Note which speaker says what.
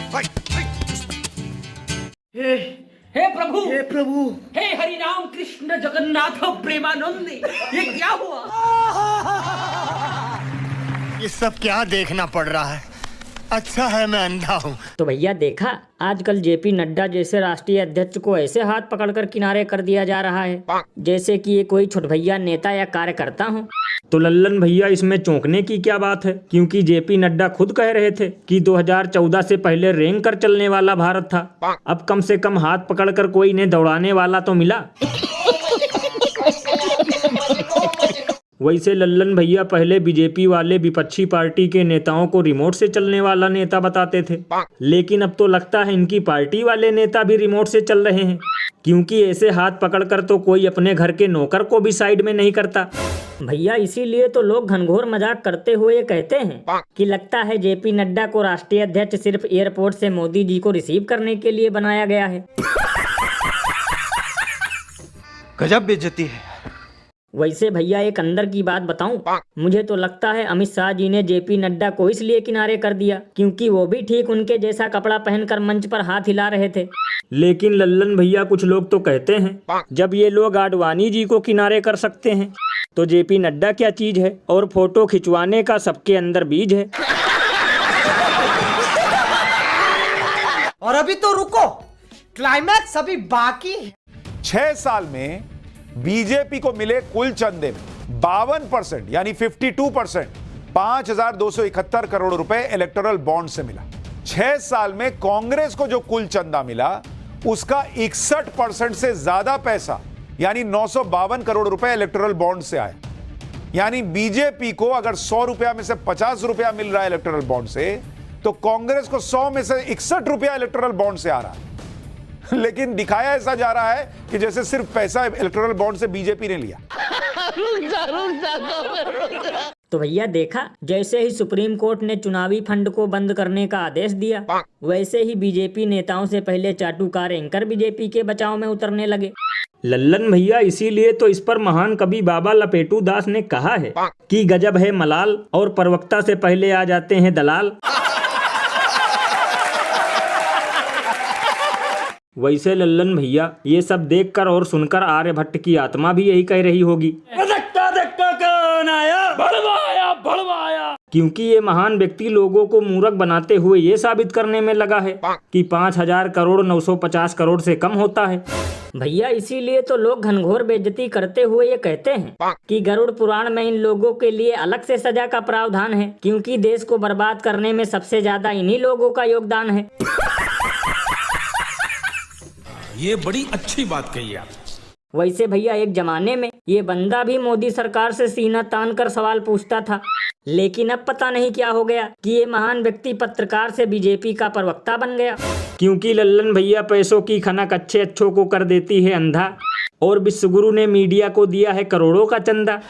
Speaker 1: हे
Speaker 2: हे प्रभु,
Speaker 1: हे प्रभु,
Speaker 2: हे हरि राम कृष्ण जगन्नाथ प्रेमानंद, ये क्या हुआ?
Speaker 3: ये सब क्या देखना पड़ रहा है? अच्छा है मैं अंधा हूँ।
Speaker 4: तो भैया देखा, आजकल जेपी नड्डा जैसे राष्ट्रीय अध्यक्ष को ऐसे हाथ पकड़कर किनारे कर दिया जा रहा है जैसे कि ये कोई छोट भैया नेता या कार्यकर्ता हो।
Speaker 5: तो लल्लन भैया इसमें चौंकने की क्या बात है, क्योंकि जेपी नड्डा खुद कह रहे थे कि 2014 से पहले रेंग कर चलने वाला भारत था। अब कम से कम हाथ पकड़कर कोई ने दौड़ाने वाला तो मिला। वैसे लल्लन भैया पहले बीजेपी वाले विपक्षी पार्टी के नेताओं को रिमोट से चलने वाला नेता बताते थे, लेकिन अब तो लगता है इनकी पार्टी वाले नेता भी रिमोट से चल रहे हैं, क्योंकि ऐसे हाथ पकड़कर तो कोई अपने घर के नौकर को भी साइड में नहीं करता।
Speaker 4: भैया इसीलिए तो लोग घनघोर मजाक करते हुए कहते हैं कि लगता है जेपी नड्डा को राष्ट्रीय अध्यक्ष सिर्फ एयरपोर्ट से मोदी जी को रिसीव करने के लिए बनाया गया है।
Speaker 1: गजब बेइज्जती है।
Speaker 4: वैसे भैया एक अंदर की बात बताऊं, मुझे तो लगता है अमित शाह जी ने जेपी नड्डा को इसलिए किनारे कर दिया क्योंकि वो भी ठीक उनके जैसा कपड़ा पहनकर मंच पर हाथ हिला रहे थे।
Speaker 5: लेकिन लल्लन भैया कुछ लोग तो कहते हैं जब ये लोग आडवाणी जी को किनारे कर सकते हैं तो जेपी नड्डा क्या चीज है, और फोटो खिंचवाने का सबके अंदर बीज है।
Speaker 6: और अभी तो रुको, क्लाइमैक्स अभी बाकी है।
Speaker 7: 6 साल में बीजेपी को मिले कुल चंदे में 52% यानी 52% 5,271 करोड़ रुपए इलेक्टोरल बॉन्ड से मिला। 6 साल में कांग्रेस को जो कुल चंदा मिला उसका 61% से ज्यादा पैसा यानी 952 करोड़ रुपए इलेक्टोरल बॉन्ड से आया। यानी बीजेपी को अगर 100 रुपया में से 50 रुपया मिल रहा है इलेक्टोरल बॉन्ड से, तो कांग्रेस को 100 में से 61 रुपया इलेक्टोरल बॉन्ड से आ रहा है। लेकिन दिखाया ऐसा जा रहा है कि जैसे सिर्फ पैसा इलेक्टोरल बॉन्ड से बीजेपी ने लिया।
Speaker 4: तो भैया देखा, जैसे ही सुप्रीम कोर्ट ने चुनावी फंड को बंद करने का आदेश दिया, वैसे ही बीजेपी नेताओं से पहले चाटुकार एंकर बीजेपी के बचाव में उतरने लगे।
Speaker 5: लल्लन भैया इसीलिए तो इस पर महान कवि बाबा लपेटू दास ने कहा है कि गजब है मलाल और प्रवक्ता से पहले आ जाते हैं दलाल। वैसे लल्लन भैया ये सब देखकर और सुनकर आर्यभट्ट की आत्मा भी यही कह रही होगी, भड़वाया। क्योंकि ये महान व्यक्ति लोगों को मूर्ख बनाते हुए ये साबित करने में लगा है कि 5,000 करोड़ 950 करोड़ से कम होता है।
Speaker 4: भैया इसीलिए तो लोग घनघोर बेइज्जती करते हुए ये कहते हैं कि गरुड़ पुराण में इन लोगों के लिए अलग से सजा का प्रावधान है, क्योंकि देश को बर्बाद करने में सबसे ज्यादा इन्हीं लोगों का योगदान है।
Speaker 8: ये बड़ी अच्छी बात कही आप।
Speaker 4: वैसे भैया एक जमाने में ये बंदा भी मोदी सरकार से सीना तान कर सवाल पूछता था, लेकिन अब पता नहीं क्या हो गया कि ये महान व्यक्ति पत्रकार से बीजेपी का प्रवक्ता बन गया।
Speaker 5: क्योंकि लल्लन भैया पैसों की खनक अच्छे अच्छों को कर देती है अंधा, और विश्वगुरु ने मीडिया को दिया है करोड़ों का चंदा।